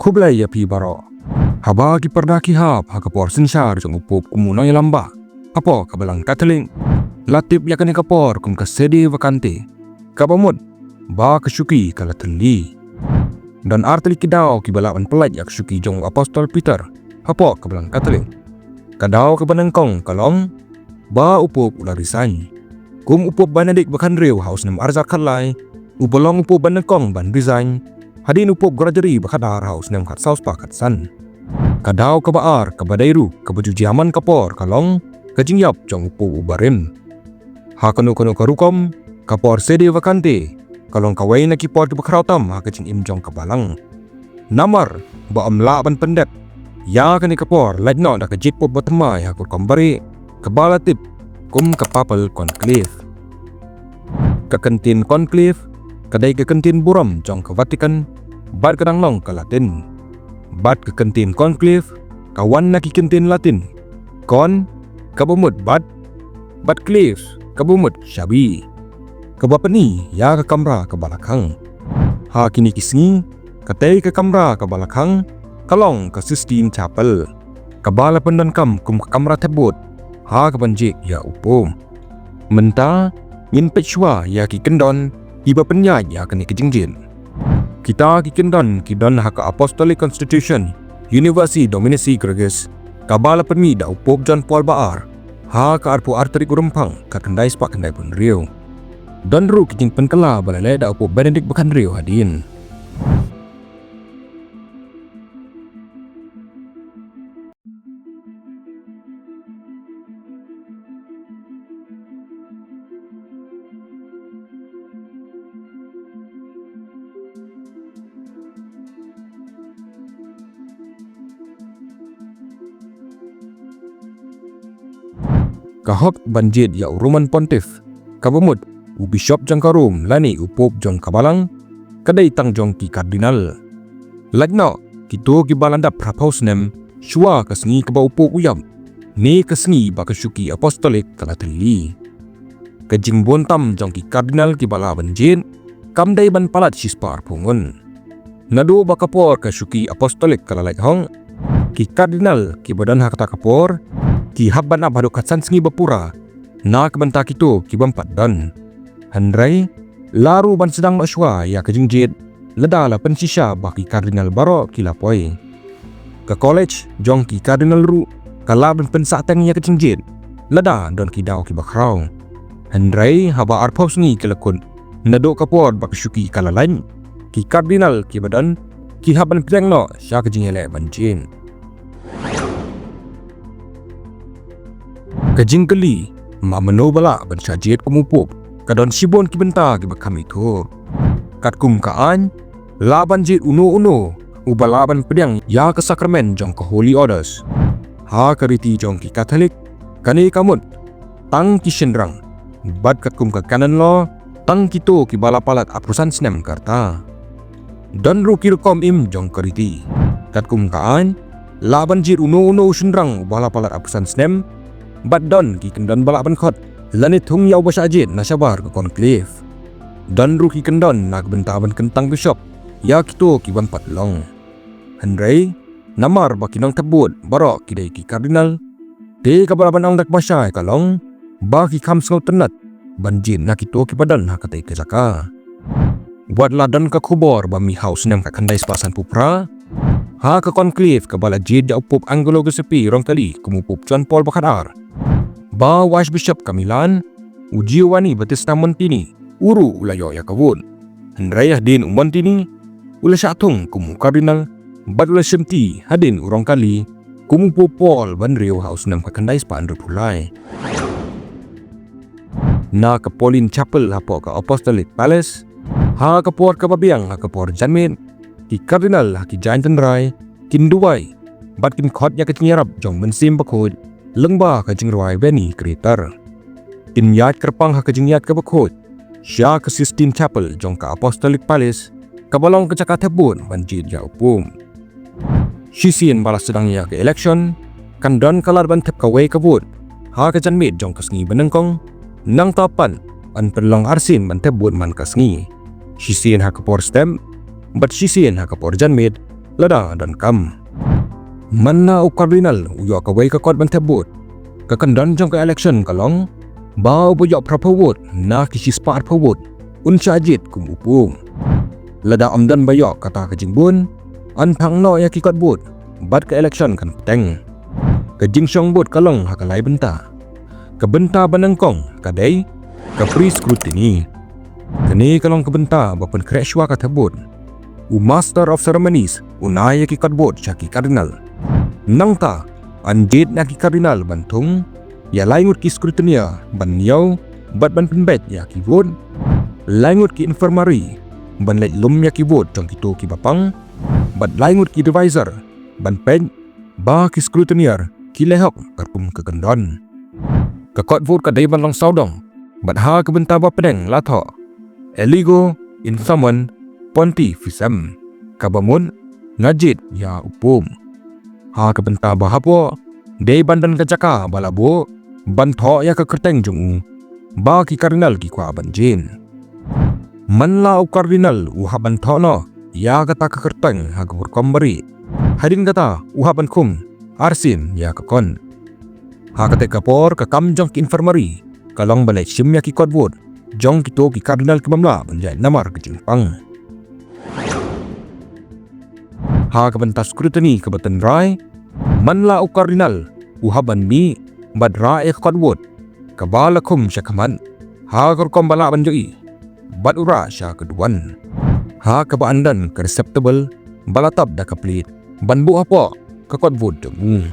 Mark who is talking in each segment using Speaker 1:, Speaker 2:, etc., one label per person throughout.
Speaker 1: Kublai ya pi baro. Haba ki perda ki hap ha kapor sinsyar jong upop kumunoy lamba. Apo kabalang kateling. Latip ya kani kapor kum kasedi vakante. Kabamut ba kesyuki kala terli. Dan arteli kidau ki balawan pelat ya kesyuki jong apostol Peter. Apo kabalang kateling. Kadau kebanengkong kalong ba upop ularisan. Kum upop Benedict bakandriu haus nem arzak kalai. Upolong upop banengkong ban resign. Hadin upop grajeri bakadar haus nem kat saus pakat san. Kadau kabaar kabadairu kabaju jaman kapor kalong kajingyap jong upop ubarim. Hakanu karukom kapor sede vakante kalong kawai na kipor bakrautam ha kajing imjong kabalang. Namar ba amla ban pendek. Ya kani kapor lain no da kajit pop batamai ha kur kombari kabalatip kum kapapal conclave. Kekentin conclave kadai kekentin buram jong ke Vatikan bad kadang long ke Latin. Bad kekentin conclave kawan na kikentin Latin. Kon kabumut bad clave kabumut syabi. Kabapani ya ke kamra ke balakang. Ha kini kisngi katai ke kamra ke balakang kalong ke Sistine Chapel. Kabala pendan kam kum ke kamra tebut. Ha ke banjik ya upum. Menta ngin pechwa ya ki kendon iba penya ya kini kejingjin. Kita ki kendon ha ke Apostolic Constitution Universi Dominici Gregis. Kabala penmi da upop John Paul Baar. Ha ke arpu arteri kurempang ka kendai spak kendai pun riu. Dan ru kijing penkala balai da upop Benedict bakan riu hadin. Kahok banjit ya Roman Pontiff kabamut u bishop jang karum lani upop jong kabalang kadai tang jong ki kardinal lagno kito ki balanda prapaus nem shua kasngi kaba upop uyam ni kasngi ba kasyuki apostolik kalateli kajing bontam jong ki kardinal ki bala banjit kamdai ban palat sispar pungun nado ba kapor kasyuki apostolik kalalai hong ki kardinal ki badan hakta kapor ki habban abado katsan sengi bapura na kebenta kito ki bampat dan handrai laru ban sedang masywa ya kejingjit ledala pensisya baki kardinal baro ki lapoi ke college jong ki kardinal ru kala ban pensateng ya kejingjit leda don ki dau ki bakrau handrai haba arpos ni kelekun nado kapor bak syuki kala lain ki kardinal ki badan ki habban pedang no sya kejingjele banjin. Kajing keli ma menobala ban syajet kumupop kadon sibon ki benta ki bakam itu kat kum kaan laban jit uno ubalaban pedang ya ke sakramen jong ke holy orders ha kariti jong ki katolik kani kamut tang ki sendrang bad kat kum ke kanan lo tang kito ki balapalat aprusan snem karta dan rukir kom im jong kariti kat kum kaan laban jit uno sendrang balapalat aprusan snem Bat don ki kendon balak benkhot lanit hung yau basajit na sabar ke conclave dan ru ki kendon nak bentaban kentang bishop ya kito ki ban patlong handrai namar bakinong tebut barok kidai ki kardinal te kabalaban ang dak masyai kalong ba ki kam sngau tenat banjin na kito ki badan ha katai ke zaka buat ladan ka kubor ba mi house nem ka kandai spasan pupra ha ke conclave ke bala jid ya upop Anglo Giuseppe rong kali kumupop John Paul bakadar ba Archbishop Kamilan ujiwani Batista Montini uru ulayo ya kawun handrai hadin Montini ula syatung kumu kardinal bad ula semti hadin urong kali kumu Paul ban riu haus nam kakandai span rupulai na ke Pauline Chapel hapo ke Apostolic Palace ha ke por ke babiang ha ke por janmin ki kardinal ha ki jantan rai kin duai bad kin khot ya ke nyarap jong mensim bakod lengba ka jingruai beni kreator kin yat kerpang ha ka jingyat ka bakot sya ke Sistine Chapel jong ka Apostolic Palace kabalong ke cakatebun banjit ya upum sisien balas sedang ya ke election kandon kalar ban tep kawai kabut ha ka janmit jong kasngi benengkong nang tapan an perlong arsin ban tebut man kasngi sisien ha ka por stem bat sisien ha ka por janmit Lada dan kam Mana u kardinal uyo kawai ka kot ban tebut kakandan jong ka election kalong bau boyok prapawut na kisi spart pawut un syajit kum upung lada amdan bayok kata kajingbun antang no ya kikot but bat ka election kan peteng kajing syong but kalong hakalai benta kebenta banangkong kadai ka pre scrutiny kini kalong kebenta bapen kreshwa katebut u master of ceremonies unaya kikot but syaki kardinal nangta anjit na ki kardinal bantung ya laingut ki scrutinia ban yaw bat ban penbet ya ki vote laingut ki infirmary ban let lum ya ki vote jong kito ki bapang bat laingut ki advisor ban pen ba ki scrutineer ki lehok karpum kekendon kakot vote kadai ban lang saudong bat ha kebenta ba pedeng latho eligo in someone pontificem kabamun ngajit ya upum ha kebenta bahapo dei bandan kajaka balabo bantho ya kekerteng jung ba ki kardinal ki kwa banjin manla u kardinal u haban thono ya kata kekerteng ha gur kombari hadin kata u haban kum arsin ya kakon ha kate kapor ka kamjong ki infirmary kalong balai sim ya ki kodwod jong kito ki kardinal ki bamla banjai namar ke jingpang ha kebenta scrutiny kebatan rai manla u kardinal uhaban mi badra e kodwot kabala kum syakaman ha korkom bala banjoi bad ura sya keduan ha kabaandan ke acceptable balatab da kaplit banbu apa ke kodwot demu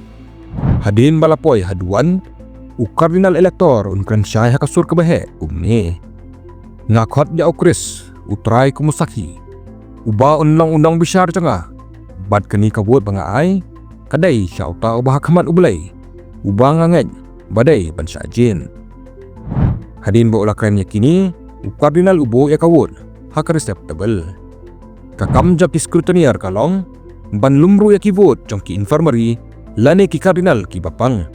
Speaker 1: hadin balapoi haduan u kardinal elektor un kran syai ha kasur kebahe umne ngakot ya ukris utrai kumusaki uba undang-undang bisyar canga bad keni kabut bangai kadai syauta ubah kamat ublai ubang anget badai ban syajin hadin bo ulakran yakini kardinal ubo ya kawut hak acceptable kakam jak scrutineer kalong ban lumru ya ki vote jong ki infirmary lane ki kardinal ki bapang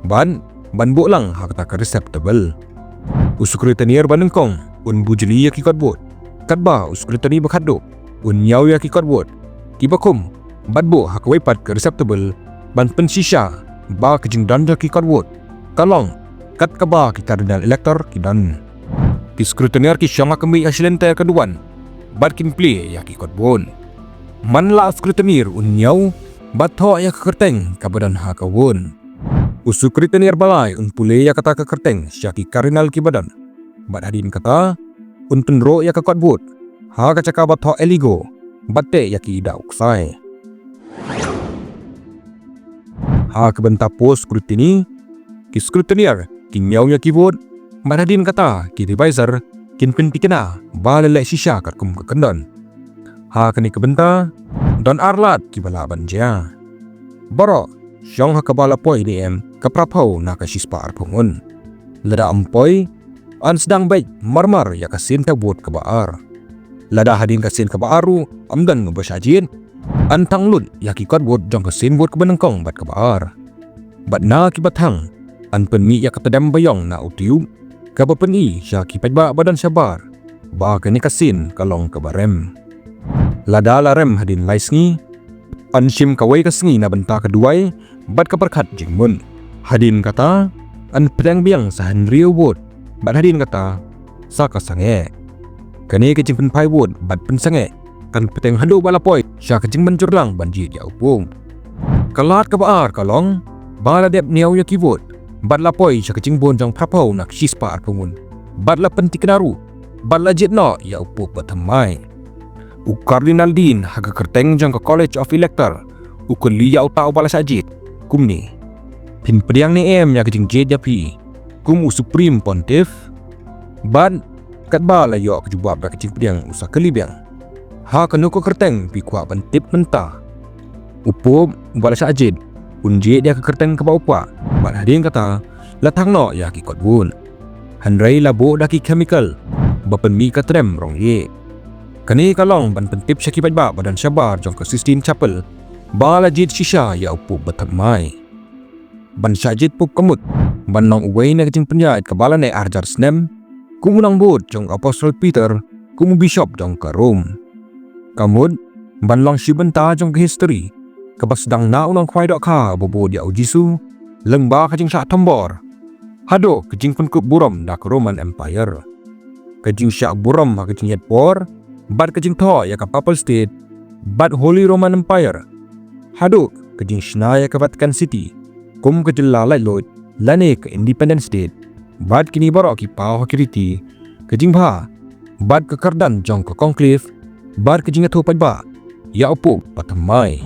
Speaker 1: ban bo lang hak tak acceptable scrutineer banengkong un bujli ya ki kot vote katba scrutiny bakhado un yaw ya ki kot vote ki bakum badbo hak wepat ke acceptable ban pensisya ba kejing danda ki kadwot kalong kat kaba ki kardinal elektor ki dan ki scrutineer ki syanga kemi asilente keduan bad kin play ya ki kodbon manla scrutineer unyaw batho ya kekerteng kabadan ha kawon scrutineer balai un pule ya kata kekerteng syaki kardinal ki badan bad hadin kata un tenro ya ke kodbot ha kacaka batho eligo batte ya ki da uksai ha kebenta pos scrutiny ki scrutineer ki nyawnya ki vote maradin kata ki advisor kin pentikena balale sisya karkum kekendon ha keni kebenta don arlat ki bala banja boro syong ha kabala poi dm kaprapau na ka sispa arpungun lada ampoi an sedang baik marmar ya kasin ta vote ka baar lada hadin kasin ka baaru amdan ngobasajin antang lut ya ki kot wot jong kasin wot kebenengkong bat kabar bat na ki batang an penmi ya katadam bayong na utiu ka bapeni sya ki pajba badan sabar ba kani kasin kalong kabarem lada larem hadin laisngi an sim kawai kasngi na benta keduai bat kaperkat jingmun hadin kata an pedang biang sahan riu wot bat hadin kata sa kasange kani kejing penpai wot bat pensange kan peteng hadu balapoi sya kejing mencurlang banjir ya upung kalat kabaar kalong bala dep niaw ya kivot bat lapoi sya kejing bonjang prapau nak sispa arpungun bat la pentik naru bat la jetno ya upuk batamai u kardinal din haga kerteng jang ke college of elector u kunli ya utau bala sajit kumni pin pediang ni em ya kejing jet ya pi kum u supreme pontiff bat kat bala yo kejubab ya kejing pediang usa kelibiang ha kanu ko kerteng pi kwa bantip mentah upo bala sajid unje dia ke kerteng ke baupa bal hadin kata latang no ya ki kodbun hanrai labo daki chemical bapen mi katrem rong ye kani kalong ban pentip syaki bajba badan syabar jong ke Sistine Chapel bala jid shisha ya upo batamai ban sajid pup kemut ban nong uwei na kejing penjait ke bala ne arjar snem kumunang bud jong Apostle Peter kumu bishop jong ke Rome kamud ban long shibenta jong ke history kabas dang na unang kwai dok kha bobo dia ujisu lengba kajing syak tombor hado kajing penkup buram dak Roman Empire kajing syak buram ha kajing yet por bad kajing tho ya ka Papal State bad Holy Roman Empire hado kajing shnaya ka Vatican City kum kajil lalai lot lane ke Independent State bad kini barok ki pau kiriti kajing bha bad ke kardan jong ke conclave bad kajing atho pajba ya opo patamai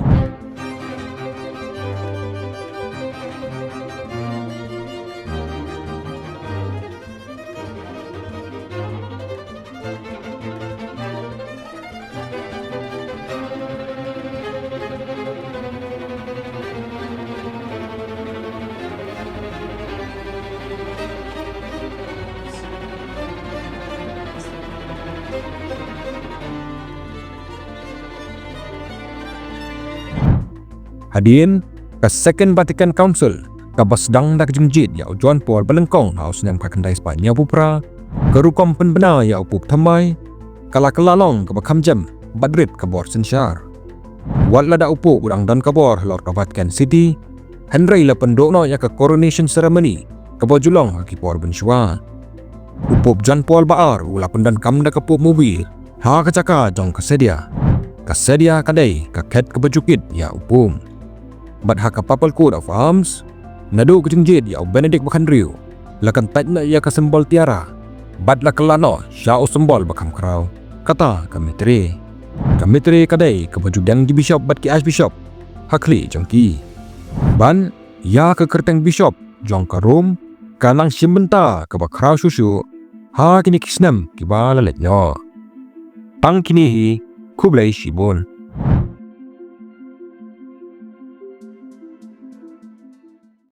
Speaker 1: Hadin ke Second Vatican Council ke basdang dak jengjit ya John Paul Belengkong haus nem ka kendai Spanya pupra ke rukom penbena ya upuk thamai kala kelalong ke bakam jam Madrid ke bor sensyar wat lada upuk udang dan ke bor Lord ke Vatican City Henry la pendokno ya ke coronation ceremony ke bor julong ki bor bensyua upuk John Paul Baar ula pendan kam dak ke pup mobil ha kacaka jong kesedia kadai ke ket ke bejukit ya upum bat haka Papal Coat of Arms nadu kejengjit ya Benedict Bakandriu lakan tajna ya ka sembol tiara bat la kelano syau sembol bakam kerau kata kamitre kadai ke baju dang di bishop bat ki archbishop hakli jongki ban ya ke kerteng bishop jong ka rom kanang simbenta ke bakrau susu ha kini kisnam ki bala letnyo pang kini hi kublai shibon